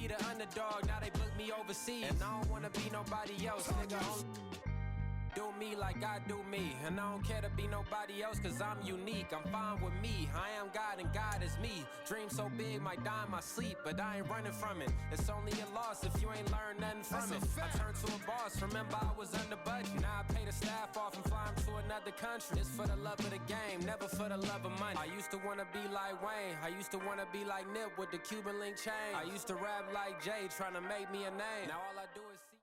the underdog, now they book me overseas. And I don't wanna be nobody else, nigga. Do me like I do me, and I don't care to be nobody else, cause I'm unique. I'm fine with me, I am God and God is me. Dream so big, might die in my sleep, but I ain't running from it. It's only a loss if you ain't learned nothing from it. I turned to a boss, remember I was under budget. Now I pay the staff off and fly them to another country. It's for the love of the game, never for the love of money. I used to wanna be like Wayne, I used to wanna be like Nip with the Cuban link chain. I used to rap like Jay, trying to make me a name. Now all I do is see.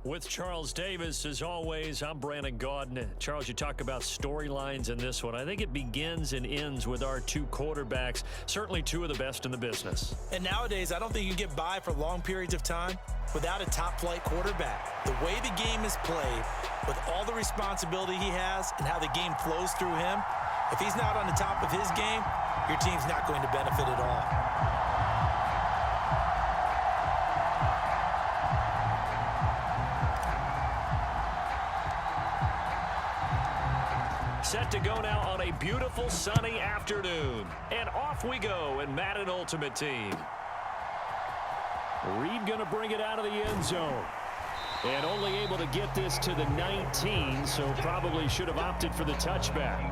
With Charles Davis, as always, I'm Brandon Gaudin. Charles, you talk about storylines in this one. I think it begins and ends with our two quarterbacks, certainly two of the best in the business. And nowadays, I don't think you can get by for long periods of time without a top-flight quarterback. The way the game is played, with all the responsibility he has and how the game flows through him, if he's not on the top of his game, your team's not going to benefit at all. Set to go now on a beautiful sunny afternoon. And off we go in Madden Ultimate Team. Reed going to bring it out of the end zone. And only able to get this to the 19, so probably should have opted for the touchback.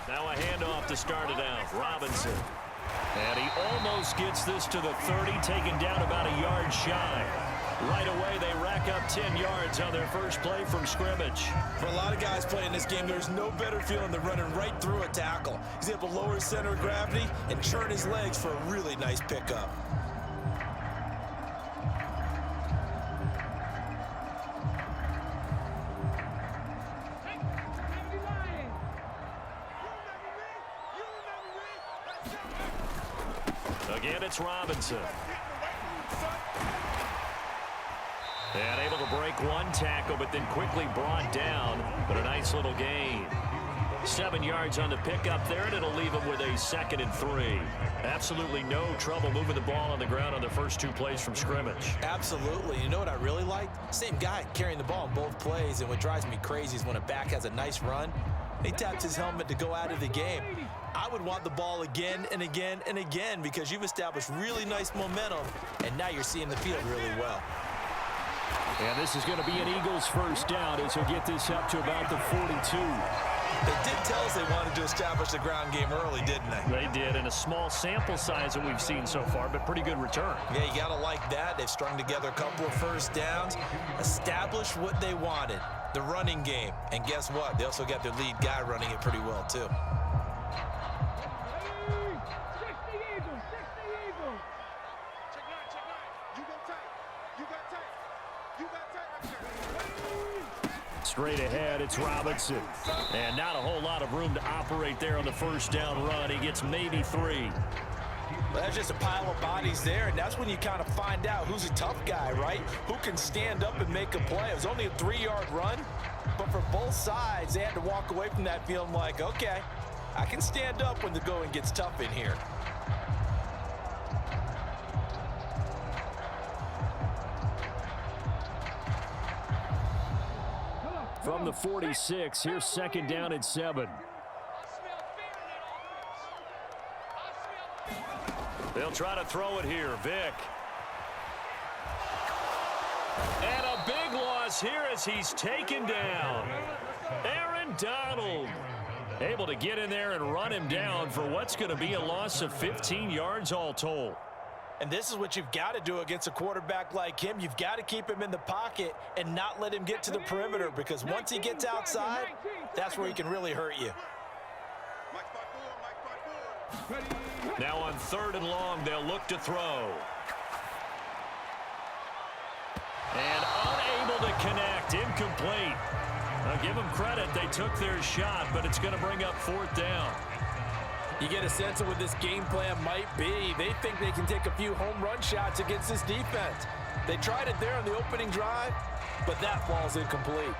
Now a handoff to start it out. Robinson. And he almost gets this to the 30, taken down about a yard shy. Right away, they rack up 10 yards on their first play from scrimmage. For a lot of guys playing this game, there's no better feeling than running right through a tackle. He's able to lower his center of gravity and churn his legs for a really nice pickup. Again, it's Robinson. And able to break one tackle, but then quickly brought down. But a nice little gain. 7 yards on the pickup there, and it'll leave him with a 2nd and 3. Absolutely no trouble moving the ball on the ground on the first two plays from scrimmage. Absolutely. You know what I really like? Same guy carrying the ball in both plays, and what drives me crazy is when a back has a nice run, he taps his helmet to go out of the game. I would want the ball again and again and again because you've established really nice momentum, and now you're seeing the field really well. And this is going to be an Eagles first down as he'll get this up to about the 42. They did tell us they wanted to establish the ground game early, didn't they? They did, and a small sample size that we've seen so far, but pretty good return. Yeah, you got to like that. They've strung together a couple of first downs, established what they wanted, the running game. And guess what? They also got their lead guy running it pretty well, too. Straight ahead, it's Robinson. And not a whole lot of room to operate there on the first down run. He gets maybe 3. Well, that's just a pile of bodies there, and that's when you kind of find out who's a tough guy, right? Who can stand up and make a play. It was only a 3-yard run, but for both sides, they had to walk away from that feeling like, okay, I can stand up when the going gets tough in here. From the 46, here's 2nd down and 7. They'll try to throw it here. Vick. And a big loss here as he's taken down. Aaron Donald able to get in there and run him down for what's going to be a loss of 15 yards all told. And this is what you've got to do against a quarterback like him. You've got to keep him in the pocket and not let him get to the perimeter, because once he gets outside, that's where he can really hurt you. Now on 3rd and long, they'll look to throw. And unable to connect, incomplete. I'll give them credit. They took their shot, but it's going to bring up 4th down. You get a sense of what this game plan might be. They think they can take a few home run shots against this defense. They tried it there on the opening drive, but that falls incomplete.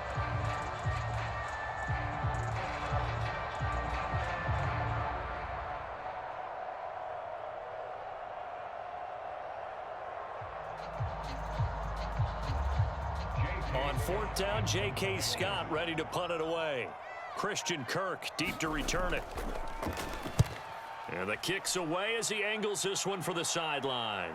On 4th down, J.K. Scott ready to punt it away. Christian Kirk deep to return it. And the kick's away as he angles this one for the sideline.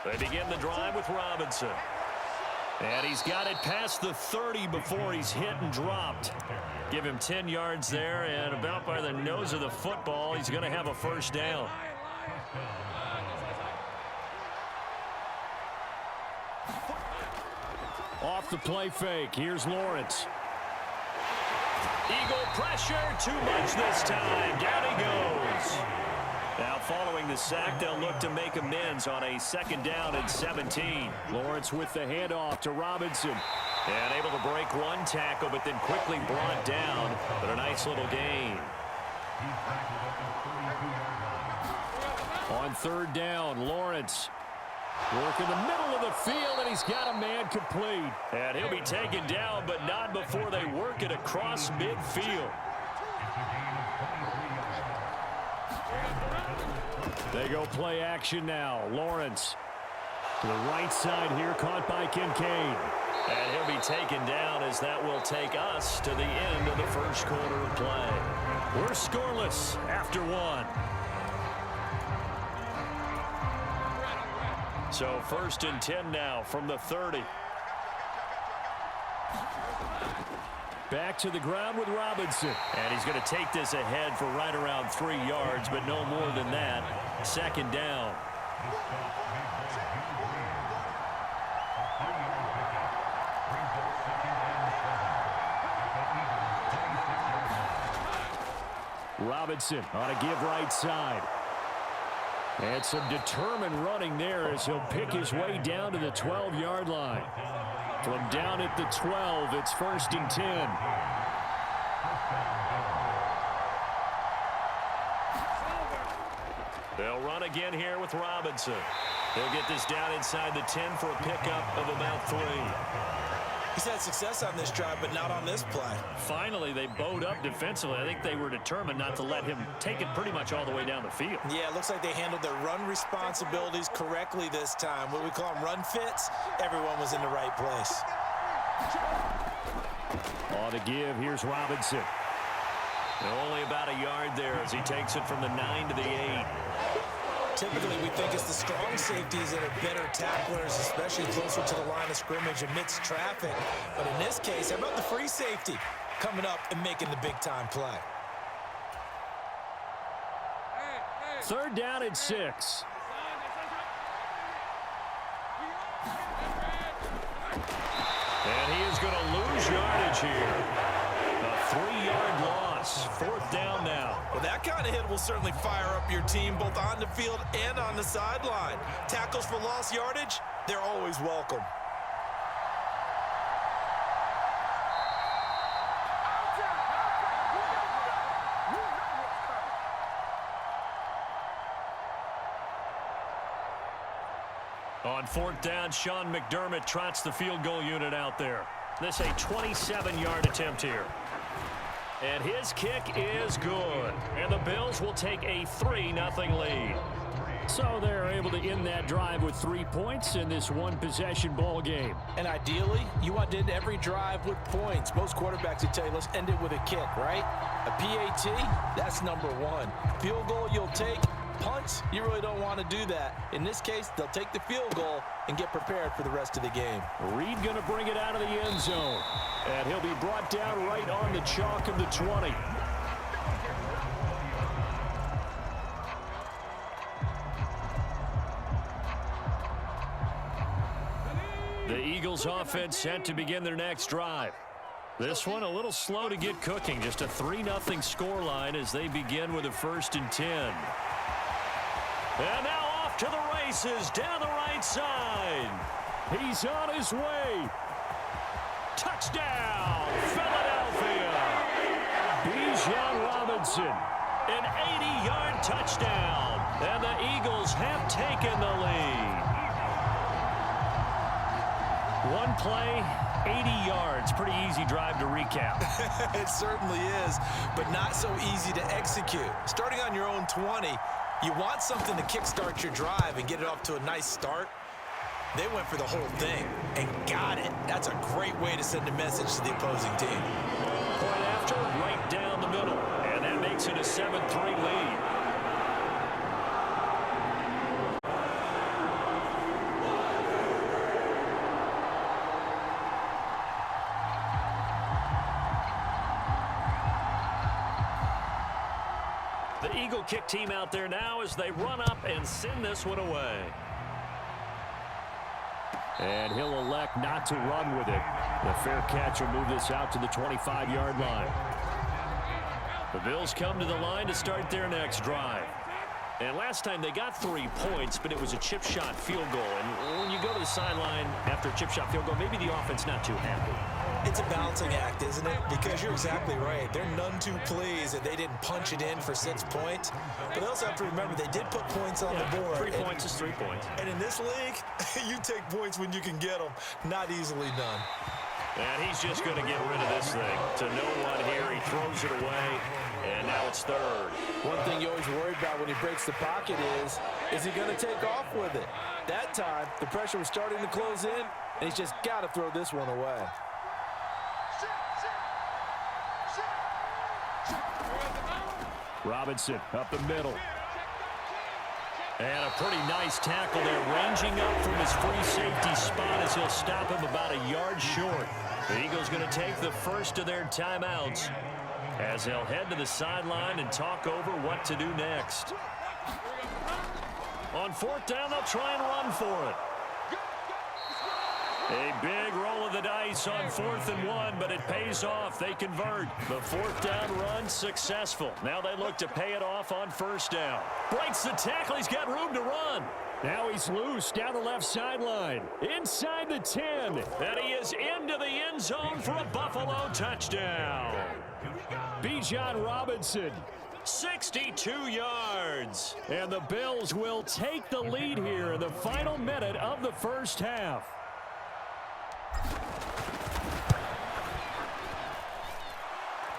They begin the drive with Robinson. And he's got it past the 30 before he's hit and dropped. Give him 10 yards there, and about by the nose of the football, he's going to have a first down. Off the play fake, here's Lawrence. Eagle pressure, too much this time. Down he goes. Now following the sack, they'll look to make amends on a 2nd down and 17. Lawrence with the handoff to Robinson. And able to break one tackle, but then quickly brought down. But a nice little gain. On 3rd down, Lawrence work in the middle of the field, and he's got a man complete. And he'll be taken down, but not before they work it across midfield. They go play action now. Lawrence to the right side here, caught by Kincaid. And he'll be taken down as that will take us to the end of the first quarter of play. We're scoreless after 1. So 1st and 10 now from the 30. Back to the ground with Robinson. And he's going to take this ahead for right around 3 yards, but no more than that. 2nd down. Robinson on a give right side. And some determined running there as he'll pick his way down to the 12-yard line. From down at the 12, it's 1st and 10. They'll run again here with Robinson. They'll get this down inside the 10 for a pickup of about 3. He's had success on this drive, but not on this play. Finally, they bowed up defensively. I think they were determined not to let him take it pretty much all the way down the field. Yeah, it looks like they handled their run responsibilities correctly this time. What we call them run fits, everyone was in the right place. On the give, here's Robinson. Only about a yard there as he takes it from the 9 to the 8. Typically, we think it's the strong safeties that are better tacklers, especially closer to the line of scrimmage amidst traffic. But in this case, how about the free safety coming up and making the big-time play? 3rd down and 6. And he is going to lose yardage here. A 3-yard loss. 4th down now. Well, that kind of hit will certainly fire up your team both on the field and on the sideline. Tackles for lost yardage, they're always welcome. On 4th down, Sean McDermott trots the field goal unit out there. This a 27-yard attempt here. And his kick is good. And the Bills will take a 3-0 lead. So they're able to end that drive with 3 points in this one-possession ball game. And ideally, you want to end every drive with points. Most quarterbacks would tell you, let's end it with a kick, right? A PAT, that's number 1. Field goal you'll take. Punts, you really don't want to do that. In this case, they'll take the field goal and get prepared for the rest of the game. Reed going to bring it out of the end zone. And he'll be brought down right on the chalk of the 20. The Eagles offense set to begin their next drive. This one a little slow to get cooking. Just a 3-0 scoreline as they begin with a 1st and 10. And now off to the races down the right side. He's on his way. Touchdown, Philadelphia. Bijan Robinson, an 80-yard touchdown. And the Eagles have taken the lead. One play, 80 yards. Pretty easy drive to recap. It certainly is, but not so easy to execute. Starting on your own 20, you want something to kickstart your drive and get it off to a nice start. They went for the whole thing and got it. That's a great way to send a message to the opposing team. Point after, right down the middle. And that makes it a 7-3 lead. The Eagle kick team out there now as they run up and send this one away. And he'll elect not to run with it. The fair catch will move this out to the 25-yard line. The Bills come to the line to start their next drive. And last time they got 3 points, but it was a chip shot field goal. And when you go to the sideline after a chip shot field goal, maybe the offense not too happy. It's a balancing act, isn't it? Because you're exactly right. They're none too pleased that they didn't punch it in for 6 points. But they also have to remember they did put points on the board. 3 points is 3 points. And in this league, you take points when you can get them. Not easily done. And he's just going to get rid of this thing. To no one here. He throws it away. And now it's third. One thing you always worry about when he breaks the pocket is he going to take off with it? That time, the pressure was starting to close in, and he's just got to throw this one away. Robinson up the middle. And a pretty nice tackle there, ranging up from his free safety spot as he'll stop him about a yard short. The Eagles going to take the first of their timeouts as they'll head to the sideline and talk over what to do next. On 4th down, they'll try and run for it. A big roll of the dice on 4th and 1, but it pays off. They convert. The 4th down run successful. Now they look to pay it off on 1st down. Breaks the tackle. He's got room to run. Now he's loose down the left sideline. Inside the 10. And he is into the end zone for a Buffalo touchdown. Bijan Robinson, 62 yards. And the Bills will take the lead here in the final minute of the first half.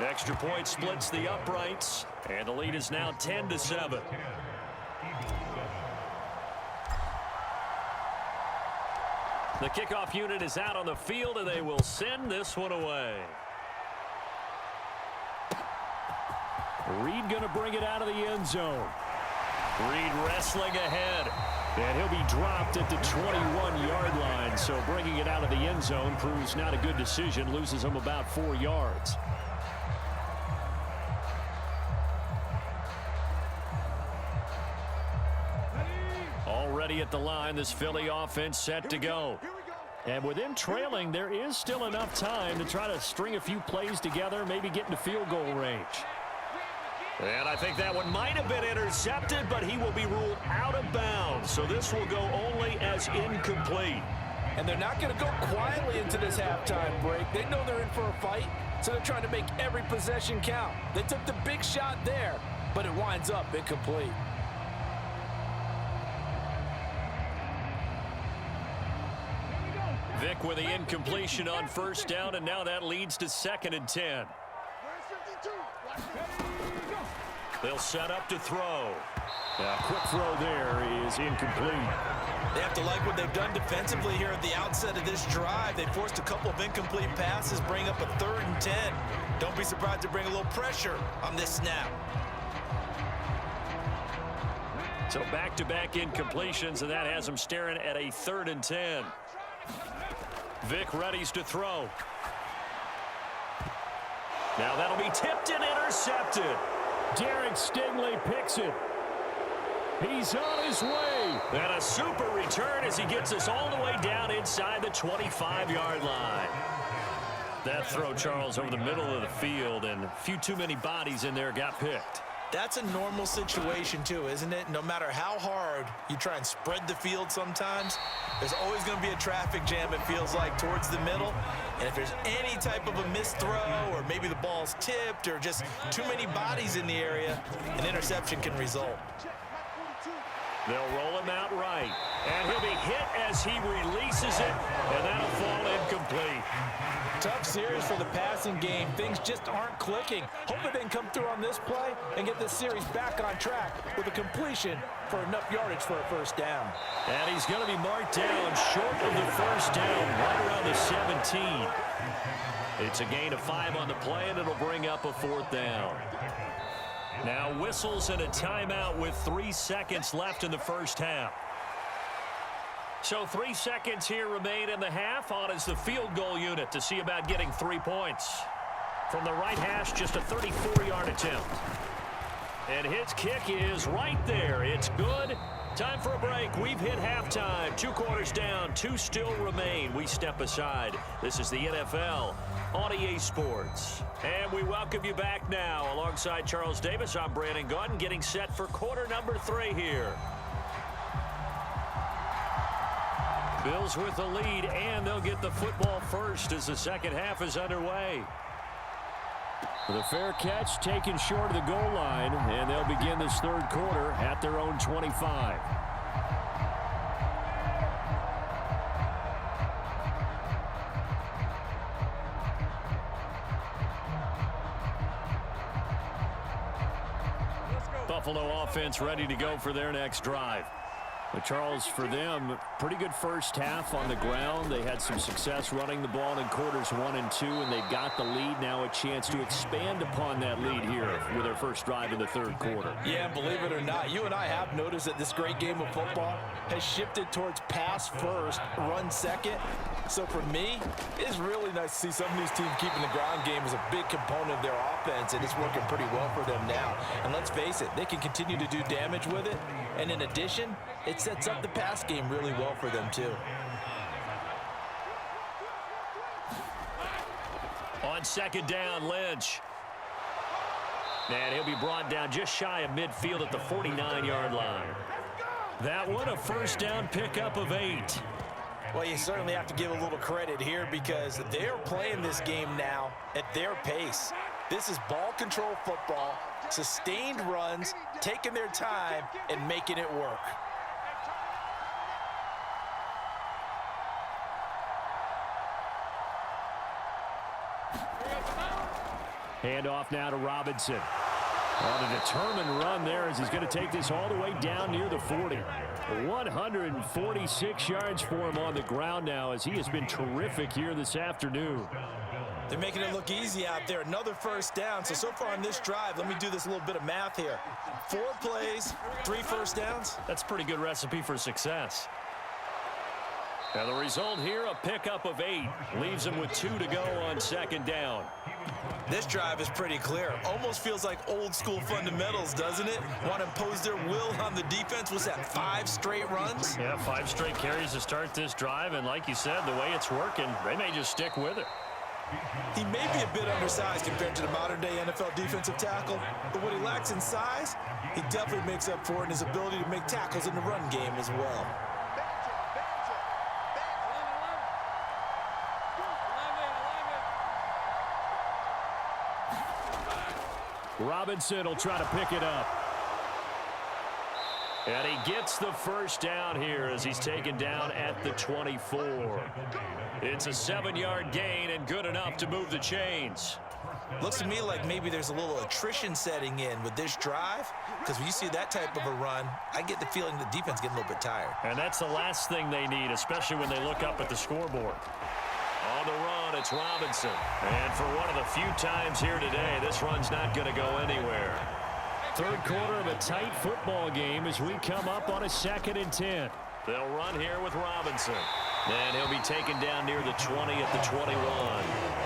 Extra point splits the uprights, and the lead is now 10-7. The kickoff unit is out on the field, and they will send this one away. Reed going to bring it out of the end zone. Reed wrestling ahead. And he'll be dropped at the 21-yard line, so bringing it out of the end zone proves not a good decision, loses him about 4 yards. Already at the line, this Philly offense set to go. And with them trailing, there is still enough time to try to string a few plays together, maybe get into field goal range. And I think that one might have been intercepted, but he will be ruled out of bounds. So this will go only as incomplete. And they're not going to go quietly into this halftime break. They know they're in for a fight, so they're trying to make every possession count. They took the big shot there, but it winds up incomplete. Vick with the incompletion on 1st down, and now that leads to 2nd and 10. They'll set up to throw. A quick throw there is incomplete. They have to like what they've done defensively here at the outset of this drive. They forced a couple of incomplete passes, bring up a 3rd and 10. Don't be surprised to bring a little pressure on this snap. So back-to-back incompletions, and that has them staring at a 3rd and 10. Vick readies to throw. Now that'll be tipped and intercepted. Derek Stingley picks it. He's on his way. And a super return as he gets us all the way down inside the 25-yard line. That throw, Charles, over the middle of the field, and a few too many bodies in there got picked. That's a normal situation, too, isn't it? No matter how hard you try and spread the field sometimes, there's always going to be a traffic jam, it feels like, towards the middle. And if there's any type of a missed throw, or maybe the ball's tipped, or just too many bodies in the area, an interception can result. They'll roll him out right. And he'll be hit as he releases it, and that'll fall incomplete. Tough series for the passing game. Things just aren't clicking. Hoping they can come through on this play and get this series back on track with a completion for enough yardage for a first down. And he's going to be marked down short of the first down, right around the 17. It's a gain of 5 on the play, and it'll bring up a 4th down. Now whistles and a timeout with 3 seconds left in the first half. So 3 seconds here remain in the half. On is the field goal unit to see about getting 3 points. From the right hash, just a 34-yard attempt. And his kick is right there. It's good. Time for a break. We've hit halftime. 2 quarters down. 2 still remain. We step aside. This is the NFL on EA Sports. And we welcome you back now. Alongside Charles Davis, I'm Brandon Gaudin, getting set for quarter number 3 here. Bills with the lead, and they'll get the football first as the second half is underway. The fair catch taken short of the goal line, and they'll begin this third quarter at their own 25. Buffalo offense ready to go for their next drive. But Charles, for them, pretty good first half on the ground. They had some success running the ball in quarters 1 and 2, and they got the lead. Now a chance to expand upon that lead here with their first drive in the third quarter. Yeah, believe it or not, you and I have noticed that this great game of football has shifted towards pass first, run second. So for me, it's really nice to see some of these teams keeping the ground game as a big component of their offense, and it's working pretty well for them now. And let's face it, they can continue to do damage with it. And in addition, it sets up the pass game really well for them too. On second down, Lynch. And he'll be brought down just shy of midfield at the 49-yard line. That one a first down pickup of 8. Well, you certainly have to give a little credit here because they're playing this game now at their pace. This is ball control football, sustained runs, taking their time, and making it work. Handoff now to Robinson. On a determined run there as he's going to take this all the way down near the 40. 146 yards for him on the ground now as he has been terrific here this afternoon. They're making it look easy out there. Another first down. So far on this drive, let me do this little bit of math here. 4 plays, 3 first downs. That's a pretty good recipe for success. Now the result here, a pickup of 8. Leaves him with 2 to go on second down. This drive is pretty clear. Almost feels like old school fundamentals, doesn't it? Want to impose their will on the defense. Was that 5 straight runs? Yeah, 5 straight carries to start this drive. And like you said, the way it's working, they may just stick with it. He may be a bit undersized compared to the modern-day NFL defensive tackle, but what he lacks in size, he definitely makes up for it in his ability to make tackles in the run game as well. Robinson will try to pick it up. And he gets the first down here as he's taken down at the 24. It's a 7-yard gain and good enough to move the chains. Looks to me like maybe there's a little attrition setting in with this drive, because when you see that type of a run, I get the feeling the defense getting a little bit tired. And that's the last thing they need, especially when they look up at the scoreboard. On the run, it's Robinson. And for one of the few times here today, this run's not going to go anywhere. Third quarter of a tight football game as we come up on a 2nd and 10. They'll run here with Robinson. And he'll be taken down near the 20 at the 21.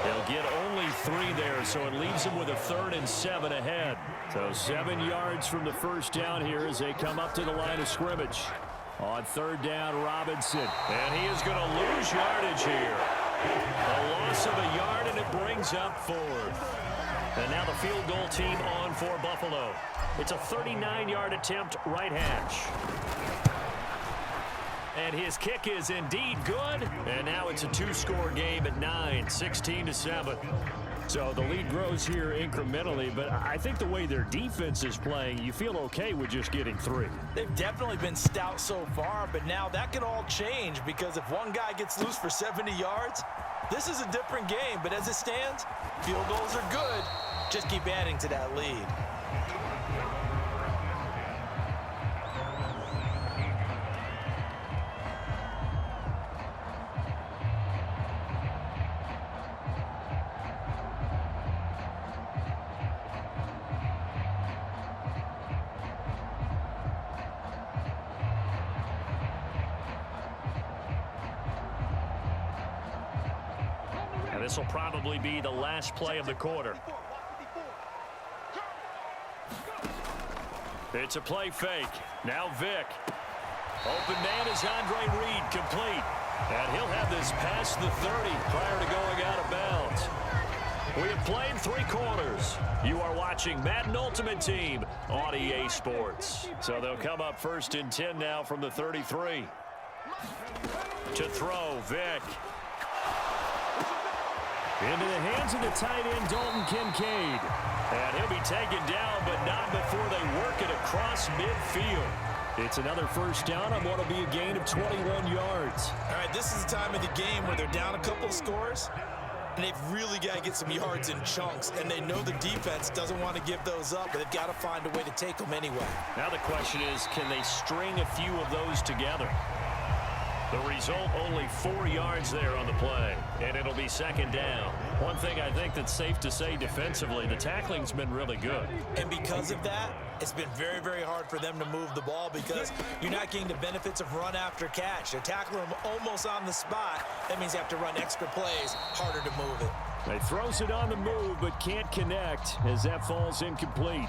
They'll get only 3 there, so it leaves them with a 3rd and 7 ahead. So 7 yards from the first down here as they come up to the line of scrimmage. On 3rd down, Robinson. And he is going to lose yardage here. A loss of a yard, and it brings up 4th. And now the field goal team on for Buffalo. It's a 39-yard attempt, right hash. And his kick is indeed good. And now it's a 2-score game at 9, 16-7. So the lead grows here incrementally, but I think the way their defense is playing, you feel okay with just getting 3. They've definitely been stout so far, but now that could all change because if one guy gets loose for 70 yards, this is a different game. But as it stands, field goals are good. Just keep adding to that lead. This will probably be the last play of the quarter. It's a play fake. Now Vick. Open man is Andre Reed, complete. And he'll have this past the 30 prior to going out of bounds. We have played 3 quarters. You are watching Madden Ultimate Team on EA Sports. So they'll come up 1st and 10 now from the 33. To throw, Vick. Into the hands of the tight end, Dalton Kincaid. And he'll be taken down, but not before they work it across midfield. It's another 1st down on what will be a gain of 21 yards. All right, this is the time of the game where they're down a couple of scores, and they've really got to get some yards in chunks, and they know the defense doesn't want to give those up, but they've got to find a way to take them anyway. Now the question is, can they string a few of those together? The result, only 4 yards there on the play, and it'll be 2nd down. One thing I think that's safe to say defensively, the tackling's been really good. And because of that, it's been very, very hard for them to move the ball because you're not getting the benefits of run after catch. They're tackling them almost on the spot. That means you have to run extra plays, harder to move it. They throws it on the move, but can't connect as that falls incomplete.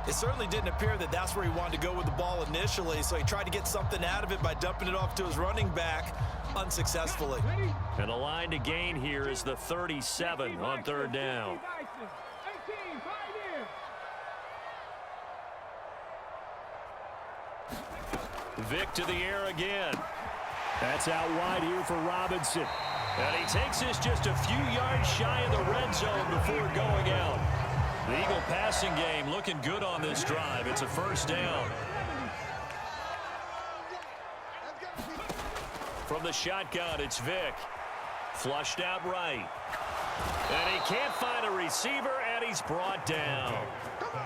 It certainly didn't appear that that's where he wanted to go with the ball initially, so he tried to get something out of it by dumping it off to his running back unsuccessfully. And the line to gain here is the 37 on 3rd down. Vick to the air again. That's out wide here for Robinson. And he takes this just a few yards shy of the red zone before going out. The Eagle passing game looking good on this drive. It's a 1st down. From the shotgun, it's Vick. Flushed out right. And he can't find a receiver, and he's brought down.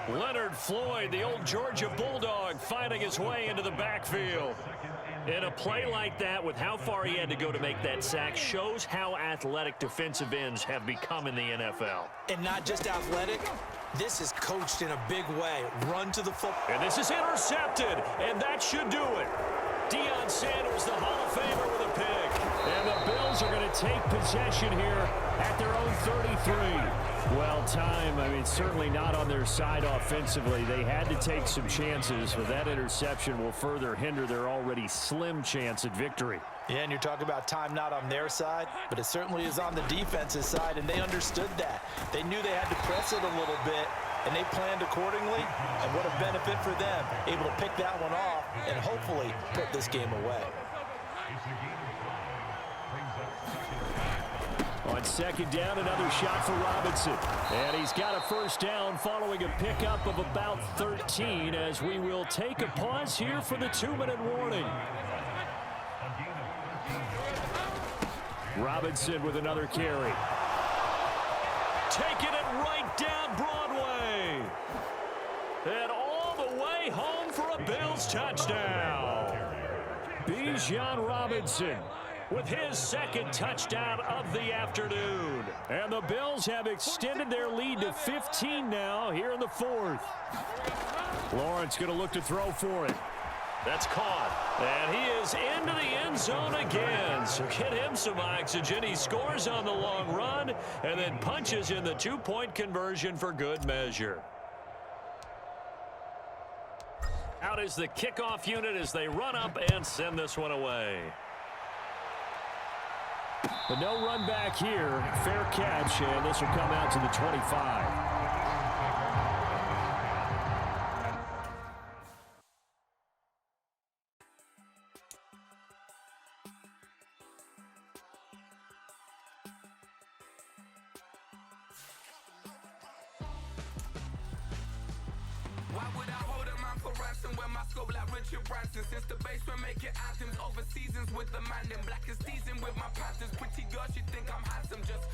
Leonard Floyd, the old Georgia Bulldog, finding his way into the backfield. In a play like that, with how far he had to go to make that sack, shows how athletic defensive ends have become in the NFL. And not just athletic, this is coached in a big way. Run to the football. And this is intercepted, and that should do it. Deion Sanders, the Hall of Famer, with a pick. And the Bills are going to take possession here at their own 33. Well, time, certainly not on their side offensively. They had to take some chances, but that interception will further hinder their already slim chance at victory. Yeah, and you're talking about time not on their side, but it certainly is on the defense's side, and they understood that. They knew they had to press it a little bit, and they planned accordingly, and what a benefit for them, able to pick that one off and hopefully put this game away. On 2nd down, another shot for Robinson. And he's got a 1st down following a pickup of about 13 as we will take a pause here for the 2-minute warning. Robinson with another carry. Taking it right down Broadway. And all the way home for a Bills touchdown. Bijan Robinson with his 2nd touchdown of the afternoon. And the Bills have extended their lead to 15 now here in the 4th. Lawrence going to look to throw for it. That's caught. And he is into the end zone again. So get him some oxygen. He scores on the long run and then punches in the 2-point conversion for good measure. Out is the kickoff unit as they run up and send this one away. But no run back here. Fair catch, and this will come out to the 25. Why would I hold a man for ransom when my scope like Richard Branson? Since the basement making anthems over seasons with the man in black is teasing with my panthers. Pretty girl, she think I'm handsome. Just